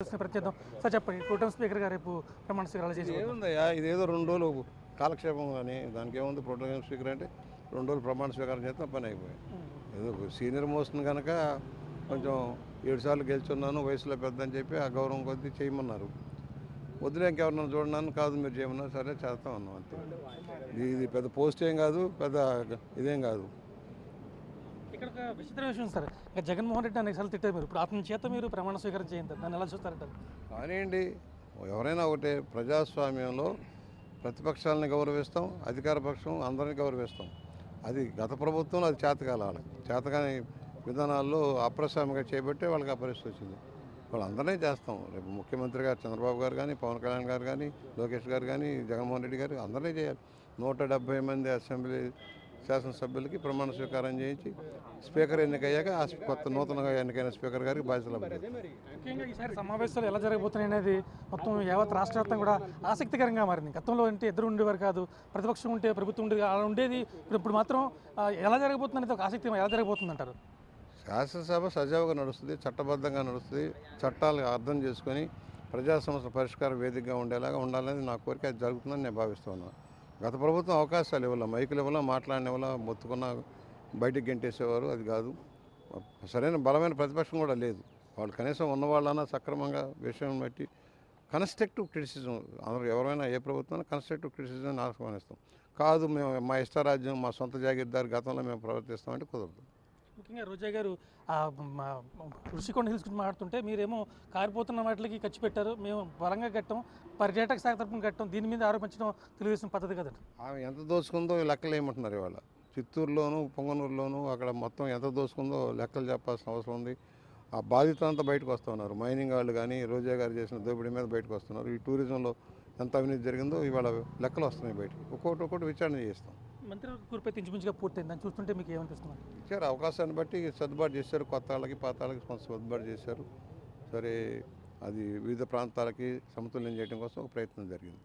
ప్రత్యేకం సార్ చెప్పండి కూటమి స్పీకర్ గారు రేపు ప్రమాణ స్వీకారాలు చేసి ఏముందయ్యా ఇదేదో 2 రోజులు కాలక్షేపం కానీ దానికి ఏముంది ప్రోటోకాల్ స్పీకర్ అంటే 2 రోజులు ప్రమాణ స్వీకారం చేస్తే పని అయిపోయాయి. ఏదో సీనియర్ మోస్ట్ని కనుక కొంచెం 7 సార్లు గెలుచున్నాను వయసులో పెద్ద అని చెప్పి ఆ గౌరవం కొద్దీ చేయమన్నారు. వద్దులే ఇంకెవరన్నా చూడన్నాను కాదు మీరు చేయమన్నారు, సరే చేస్తాం అన్నాం అంతే. ఇది పెద్ద పోస్ట్ ఏం కాదు, పెద్ద ఇదేం కాదు. ఇక్కడ ఒక విచిత్ర విషయం సార్, ఇంకా జగన్మోహన్ రెడ్డి అనేక సార్లు తిట్టారు మీరు, ఇప్పుడు అతని చేత మీరు ప్రమాణ స్వీకారం చేయండి, దాన్ని ఎలా చూస్తారంటారు? కానివ్వండి, ఎవరైనా ఒకటే, ప్రజాస్వామ్యంలో ప్రతిపక్షాలని గౌరవిస్తాం, అధికార పక్షం అందరినీ గౌరవిస్తాం. అది గత ప్రభుత్వంలో అది చేతకాల వాళ్ళకి చేతకాని విధానాల్లో అప్రసారంగా చేపట్టే వాళ్ళకి ఆ పరిస్థితి వచ్చింది. వాళ్ళందరినీ చేస్తాం. రేపు ముఖ్యమంత్రి గారు చంద్రబాబు గారు కానీ, పవన్ కళ్యాణ్ గారు కానీ, లోకేష్ గారు కానీ, జగన్మోహన్ రెడ్డి గారు అందరినీ చేయాలి. 170 మంది అసెంబ్లీ శాసనసభ్యులకి ప్రమాణ స్వీకారం చేయించి స్పీకర్ ఎన్నికయ్యాక ఆ కొత్త నూతనంగా ఎన్నికైన స్పీకర్ గారికి బాధ్యతలు. ముఖ్యంగా ఈసారి సమావేశాలు ఎలా జరగబోతున్నాయి అనేది మొత్తం యావత్ రాష్ట్ర వ్యాప్తంగా కూడా ఆసక్తికరంగా మారింది. గతంలో అంటే ఇద్దరు ఉండేవారు కాదు, ప్రతిపక్షం ఉంటే ప్రభుత్వం ఉండేది, అలా ఉండేది. ఇప్పుడు మాత్రం ఎలా జరగబోతుంది అనేది ఒక ఆసక్తి, ఎలా జరగబోతుంది అంటారు? శాసనసభ సజావుగా నడుస్తుంది, చట్టబద్ధంగా నడుస్తుంది. చట్టాలు అర్థం చేసుకొని ప్రజా సమస్యల పరిష్కార వేదికగా ఉండేలాగా ఉండాలని నా కోరిక. అది జరుగుతుందని నేను భావిస్తున్నాను. గత ప్రభుత్వం అవకాశాలు ఇవ్వాల, మైకులు ఇవ్వాల, మాట్లాడిన ఇవ్వాల, మొత్తుకున్న బయటికి గెంటేసేవారు. అది కాదు, సరైన బలమైన ప్రతిపక్షం కూడా లేదు. వాళ్ళు కనీసం ఉన్నవాళ్ళన్నా సక్రమంగా విషయం బట్టి కన్స్ట్రక్టివ్ క్రిటిసిజం, అందరూ ఎవరైనా ఏ ప్రభుత్వం కన్స్ట్రక్టివ్ క్రిటిసిజం ఆహ్వానిస్తాం. కాదు మేము మా ఇష్టరాజ్యం, మా సొంత జాగీర్దారు గతంలో మేము ప్రవర్తిస్తామంటే కుదరదు. ముఖ్యంగా రోజా గారు ఋషికొండ హిల్స్ గురించి మాట్లాడుతుంటే మీరేమో కారిపోతున్న వాటికి ఖర్చు పెట్టారు, మేము బలంగా కట్టాం, పర్యాటక శాఖ తరపున కట్టాం, దీని మీద ఆరోపించడం తెలుగుదేశం పద్ధతి కదండి. ఆమె ఎంత దోచుకుందో లెక్కలు ఏమంటున్నారు ఇవాళ. చిత్తూరులోను పొంగనూరులోను అక్కడ మొత్తం ఎంత దోచుకుందో లెక్కలు చెప్పాల్సిన అవసరం ఉంది. ఆ బాధితులంతా బయటకు వస్తూ ఉన్నారు. మైనింగ్ వాళ్ళు కానీ రోజా గారు చేసిన దోపిడీ మీద బయటకు వస్తున్నారు. ఈ టూరిజంలో ఎంత అవినీతి జరిగిందో ఇవాళ లెక్కలు వస్తున్నాయి బయటకు. ఒక్కొక్కటి విచారణ చేస్తాం. మంత్రివర్గ కూర్పై ఇంచుమించుగా పూర్తయింది, దాన్ని చూస్తుంటే మీకు ఏమనిపిస్తున్నారు? ఇచ్చారు, అవకాశాన్ని బట్టి సర్దుబాటు చేశారు. కొత్త వాళ్ళకి పాత వాళ్ళకి సర్దుబాటు చేశారు. సరే, అది వివిధ ప్రాంతాలకి సమతుల్యం చేయడం కోసం ఒక ప్రయత్నం జరిగింది.